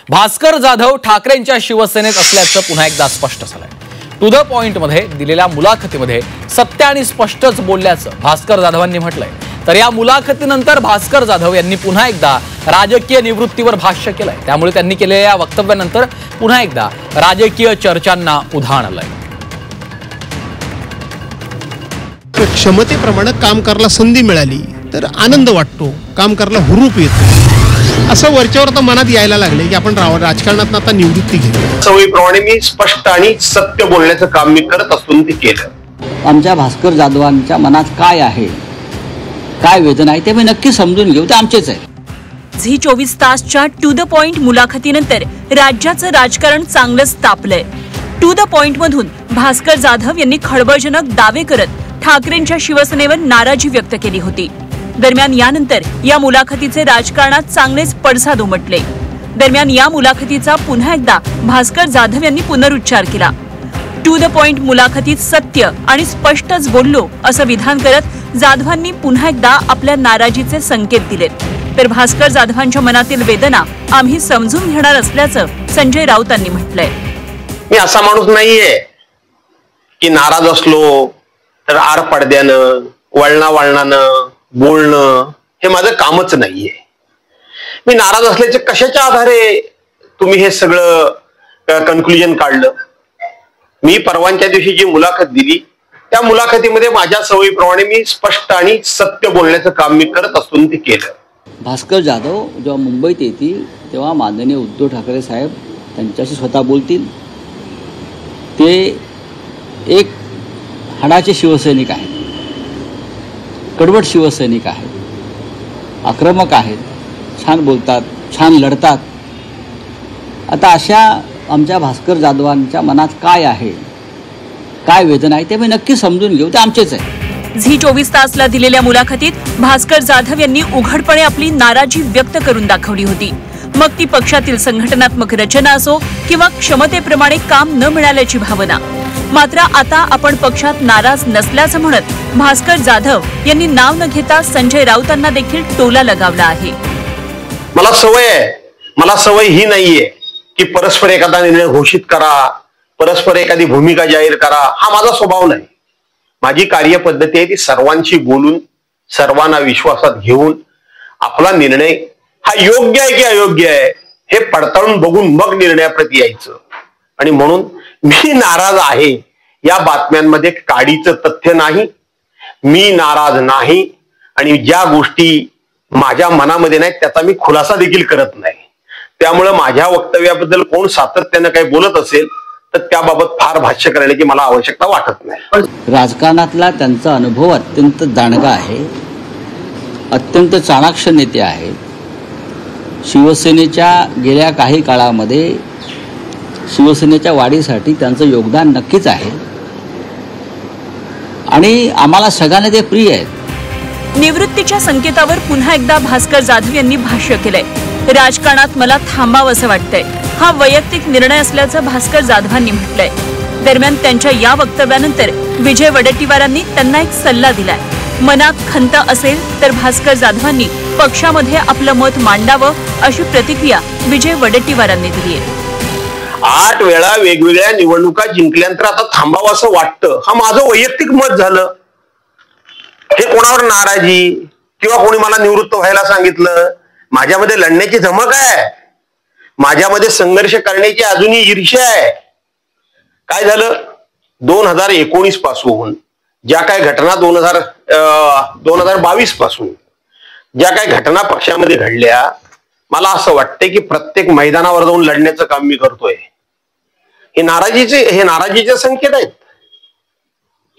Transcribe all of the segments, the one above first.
भास्कर जाधव ठाकरेंच्या शिवसेनेत असल्याचं पुन्हा एकदा स्पष्ट झालंय। टू द पॉइंट मध्ये दिलेल्या मुलाखतीमध्ये सत्य आणि स्पष्टच बोलल्याचं भास्कर जाधवांनी म्हटलंय। तर या मुलाखतीनंतर भास्कर जाधव यांनी पुन्हा एकदा राजकीय निवृत्तीवर भाष्य केलंय। त्यामुळे त्यांनी केलेल्या वक्तव्यानंतर पुन्हा एकदा राजकीय चर्चांना उधाण आलंय। क्षमतेप्रमाणे काम करायला संधी मिळाली तर आनंद वाटतो, काम करायला हुरूप येतो। असं वरच्यावर तर मनात यायला लागले की आपण राजकारणात आता निवृत्ती घेतो। सवयीप्रमाणे मी स्पष्ट आणि सत्य बोलण्याचं काम मी करत असून ते केलं। आमच्या भास्कर जाधवांच्या मनात काय आहे, काय वेदना आहे ते मी नक्की समजून घेऊ, ते आमचेच आहे। झी 24 तासच्या टू द पॉइंट मुलाखतीनंतर राज्याचं राजकारण चांगलंच तापलंय। टू द पॉइंट मधून भास्कर जाधव यांनी खळबळजनक दावे करत ठाकरेंच्या शिवसेनेवर नाराजी व्यक्त केली होती। दरम्यान यानंतर या मुलाखतीचे राजकारणात चांगलेच पडसाद उमटले। दरम्यान या मुलाखतीचा पुन्हा एकदा भास्कर जाधव यांनी पुनरुच्चार केला। टू द पॉइंट मुलाखतीत सत्य आणि स्पष्टच बोललो असं विधान करत जाधवांनी पुन्हा एकदा आपल्या नाराजीचे संकेत दिलेत। तर भास्कर जाधवांच्या मनातील वेदना आम्ही समजून घेणार असल्याचं संजय राऊतांनी म्हटलंय। मी असा माणूस नाहीये की नाराज असलो तर आर पडद्यानं वळणानं बोलणं हे माझं कामच नाहीये। मी नाराज असल्याचे कशाच्या आधारे तुम्ही हे सगळं कन्क्लुजन काढलं? मी परवानच्या दिवशी जी मुलाखत दिली त्या मुलाखतीमध्ये माझ्या सवयीप्रमाणे मी स्पष्ट आणि सत्य बोलण्याचं काम मी करत असून ते केलं। भास्कर जाधव जेव्हा मुंबईत येतील तेव्हा माननीय उद्धव ठाकरे साहेब त्यांच्याशी स्वतः बोलतील। ते एक हाडाचे शिवसैनिक आहेत, कडवट शिवसैनिक आहेत, आक्रमक आहेत, छान बोलतात, छान लढतात। आता अशा आमच्या भास्कर जाधवांच्या मनात काय आहे, काय वेदना आहे ते मी नक्की समजून घेऊ, ते आमचेच आहे। झी 24 तासला दिलेल्या मुलाखतीत भास्कर जाधव यांनी उघडपणे आपली नाराजी व्यक्त करून दाखवली होती। मग ती पक्षातील संघटनात्मक रचना असो किंवा क्षमतेप्रमाणे काम न मिळाल्याची भावना। मात्र आता आपण पक्षात नाराज नसल्याचं म्हणत भास्कर जाधव यांनी नाव न घेता संजय राऊतांना देखील टोला लगावला आहे। मला सवय ही नाहीये की परस्पर एखादा निर्णय घोषित करा, परस्पर एखादी भूमिका जाहीर करा, हा माझा स्वभाव नाही। माझी कार्यपद्धती आहे ती सर्वांशी बोलून, सर्वांना विश्वासात घेऊन आपला निर्णय हा योग्य आहे की अयोग्य आहे हे पडताळून बघून मग निर्णयाप्रती यायचं। आणि म्हणून मी नाराज आहे या बातम्यांमध्ये काडीचं तथ्य नाही। मी नाराज नाही आणि ज्या गोष्टी माझ्या मनामध्ये नाहीत त्याचा मी खुलासा देखील करत नाही। त्यामुळे माझ्या वक्तव्याबद्दल कोण सातत्यानं काही बोलत असेल तर त्याबाबत फार भाष्य करण्याची मला आवश्यकता वाटत नाही। राजकारणातला त्यांचा अनुभव अत्यंत दांडगा आहे, अत्यंत चाणाक्ष नेते आहेत। शिवसेनेच्या गेल्या काही काळामध्ये शिवसेनेच्या वाढीसाठी त्यांचं योगदान नक्कीच आहे आणि आम्हाला सगळ्यांना ते प्रिय आहेत। निवृत्तीच्या संकेतावर पुन्हा एकदा भास्कर जाधव यांनी भाष्य केलंय। राजकारणात मला थांबावं असं वाटतंय, हा वैयक्तिक निर्णय असल्याचं भास्कर जाधवांनी म्हटलंय। दरम्यान त्यांच्या या वक्तव्यानंतर विजय वडेट्टीवारांनी त्यांना एक सल्ला दिलाय। मनात खंत असेल तर भास्कर जाधवांनी पक्षामध्ये आपलं मत मांडावं अशी प्रतिक्रिया विजय वडेट्टीवारांनी दिली आहे। 8 वेळा वेगवेगळ्या निवडणुका जिंकल्यानंतर आता थांबावं असं वाटतं, हा माझं वैयक्तिक मत झालं। हे कोणावर नाराजी किंवा कोणी मला निवृत्त व्हायला सांगितलं? माझ्यामध्ये लढण्याची धमक आहे, माझ्यामध्ये संघर्ष करण्याची अजूनही ईर्ष्या आहे। काय झालं 2019 पासून ज्या काही घटना 2022 पासून ज्या काही घटना पक्षामध्ये घडल्या, मला असं वाटतंय की प्रत्येक मैदानावर जाऊन लढण्याचं काम मी करतोय। हे नाराजीचे संकेत आहेत,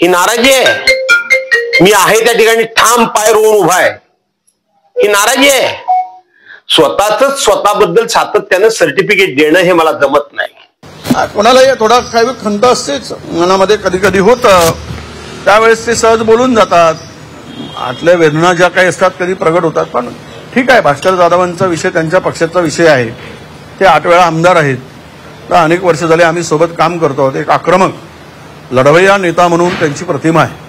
ही नाराजी आहे। मी आहे त्या ठिकाणी ठाम पाय रोवून उभा आहे, ही नाराजी आहे। स्वतःबद्दल सातत्यानं सर्टिफिकेट देणं हे मला जमत नाही। कोणालाही थोडा काही खंत असतेच मनामध्ये, कधी कधी होतं, त्यावेळेस ते सहज बोलून जातात। आतल्या वेदना ज्या काही असतात कधी प्रगट होतात। पण ठीक आहे, भास्कर जाधवांचा विषय त्यांच्या पक्षाचा विषय आहे। ते 8 वेळा आमदार आहेत, तर अनेक वर्ष झाले आम्ही सोबत काम करतो आहोत। एक आक्रमक लढवय्या नेता म्हणून त्यांची प्रतिमा आहे।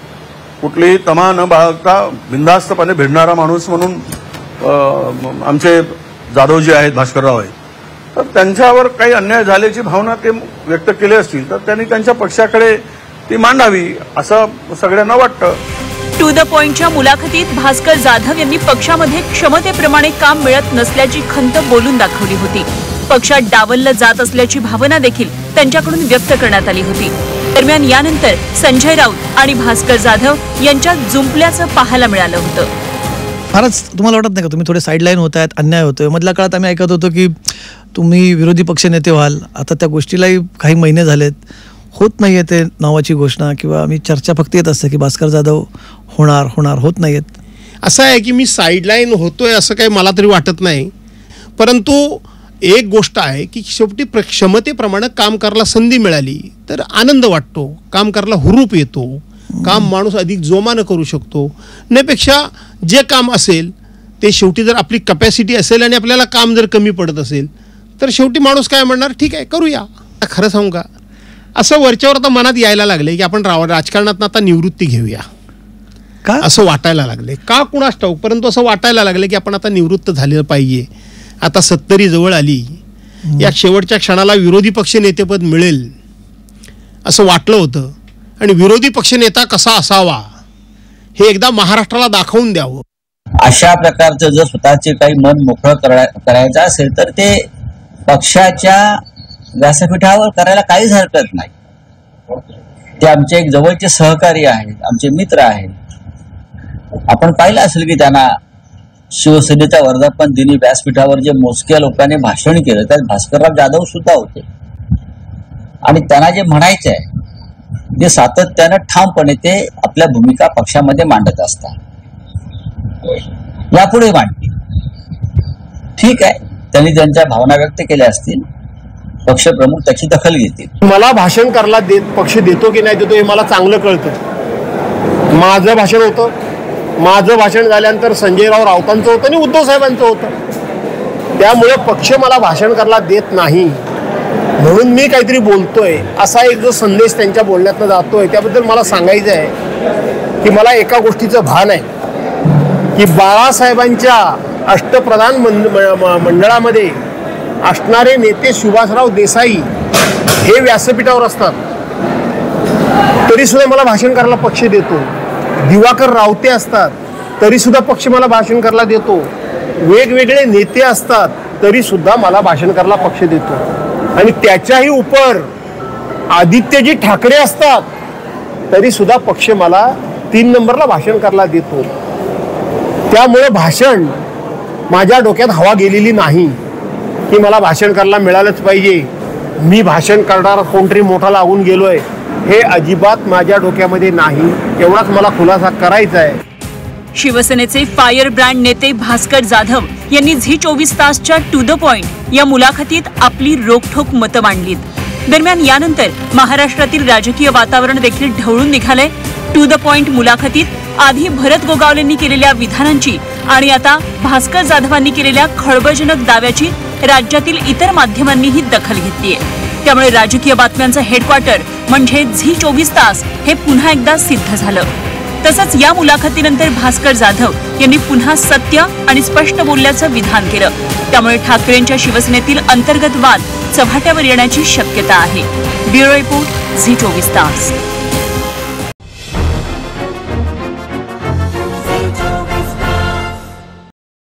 कुठलीही तमा न बाळगता बिनधास्तपणे भिडणारा माणूस म्हणून आमचे जाधवजी आहेत, भास्करराव आहेत, तर त्यांच्यावर काही अन्याय झाल्याची भावना ते व्यक्त केली असतील तर त्यांनी त्यांच्या पक्षाकडे ती मांडावी असं सगळ्यांना वाटतं. टू द पॉइंटच्या मुलाखतीत भास्कर जाधव यांनी पक्षामध्ये क्षमतेप्रमाणे काम मिळत नसल्याची खंत बोलून दाखवली होती. पक्षात डावललं जात असल्याची भावना देखील त्यांच्याकडून व्यक्त करण्यात आली होती. दरम्यान यानंतर संजय राऊत आणि भास्कर जाधव यांच्यात जुंपल्याचं पाहायला मिळालं होतं. फारच तुम्हाला वाटत नाही का तुम्ही थोडे साईडलाईन होत आहेत, अन्याय होतोय? मधल्या काळात आम्ही ऐकत होतो की तुम्ही विरोधी पक्षनेते व्हाल, आता त्या गोष्टीलाही काही महिने झालेत, होत नाहीये ते नावाची घोषणा किंवा आम्ही चर्चा फक्त येत असते की भास्कर जाधव होणार होत नाहीयेत. असं आहे की मी साईडलाईन होतोय असं काही मला तरी वाटत नाही, परंतु एक गोष्ट आहे की शेवटी क्षमतेप्रमाणे काम करायला संधी मिळाली तर आनंद वाटतो, काम करायला हुरूप येतो, काम माणूस अधिक जोमानं करू शकतो. त्यापेक्षा जे काम असेल ते शेवटी जर आपली कपॅसिटी असेल आणि आपल्याला काम जर कमी पडत असेल तर शेवटी माणूस काय म्हणणार, ठीक आहे करूया. खरं सांगू का, असं वरच्यावर आता मनात यायला लागले की आपण राजकारणात आता निवृत्ती घेऊया का असं वाटायला लागले. का कुणास ठाऊक, परंतु असं वाटायला लागले की आपण आता निवृत्त झालेलं पाहिजे. आता 70 जवळ आली, या शेवटच्या क्षणाला विरोधी पक्ष नेतेपद मिळेल असं वाटलं होतं आणि विरोधी पक्षनेता कसा असावा हे एकदा महाराष्ट्राला दाखवून द्यावं. अशा प्रकारचं जर स्वतःचे काही मन मोकळं करायचं असेल तर ते पक्षाच्या व्यासपीठावर करायला काहीच हरकत नाही. ते आमचे एक जवळचे सहकारी आहेत, आमचे मित्र आहेत. आपण पाहिलं असेल की त्यांना शिवसेनेच्या वर्धापन दिनी व्यासपीठावर जे मोजक्या लोकांनी भाषण केलं त्यात भास्करराव जाधव सुद्धा होते आणि त्यांना जे म्हणायचं आहे ते सातत्यानं ठामपणे ते आपल्या भूमिका पक्षामध्ये मांडत असतात. यापुढे मांडतील, ठीक आहे, त्यांनी त्यांच्या भावना व्यक्त केल्या असतील, पक्षप्रमुख त्याची दखल घेतील. मला भाषण करायला पक्ष देतो की नाही देतो हे मला चांगलं कळतं. माझं भाषण होतं, माझं भाषण झाल्यानंतर संजयराव राऊतांचं होतं आणि उद्धव साहेबांचं होतं. त्यामुळे पक्ष मला भाषण करायला देत नाही म्हणून मी काहीतरी बोलतोय असा एक जो संदेश त्यांच्या बोलण्यातनं जातोय त्याबद्दल मला सांगायचं आहे की मला एका गोष्टीचं भान आहे की बाळासाहेबांच्या अष्टप्रधान मंडळामध्ये असणारे नेते सुभाषराव देसाई हे व्यासपीठावर असतात तरी सुद्धा मला भाषण करायला पक्ष देतो. दिवाकर रावते असतात तरी सुद्धा पक्ष मला भाषण करायला देतो. वेगवेगळे नेते असतात तरी सुद्धा मला भाषण करायला पक्ष देतो. आणि त्याच्याही उपर आदित्यजी ठाकरे असतात तरी सुद्धा पक्ष मला 3 नंबरला भाषण करायला देतो. त्यामुळे भाषण माझ्या डोक्यात हवा गेलेली नाही की मला भाषण करायला मिळालंच पाहिजे, मी भाषण करणारा कोणतरी मोठा लागून गेलोय, हे अजिबात माझ्या डोक्यामध्ये नाही. एवढाच मला खुलासा करायचा आहे. शिवसेनेचे फायर ब्रँड नेते भास्कर जाधव यांनी झी24 तासच्या टू द पॉइंट या मुलाखतीत आपली रोखठोक मतं मांडलीत. दरम्यान यानंतर महाराष्ट्रातील राजकीय वातावरण देखील ढवळून निघालंय. टू द पॉइंट मुलाखतीत आधी भरत गोगावलेंनी केलेल्या विधानांची आणि आता भास्कर जाधवांनी केलेल्या खळबळजनक दाव्याची राज्यातील इतर माध्यमांनीही दखल घेतलीय. त्यामुळे राजकीय बातम्यांचं हेडक्वार्टर म्हणजे झी24 तास हे पुन्हा एकदा सिद्ध झालं. तसंच या मुलाखतीनंतर भास्कर जाधव यांनी पुन्हा सत्य आणि स्पष्ट बोलल्याचं विधान केलं. त्यामुळे ठाकरेंच्या शिवसेनेतील अंतर्गत वाद चव्हाट्यावर येण्याची शक्यता आहे. ब्युरो रिपोर्ट, झी24 तास.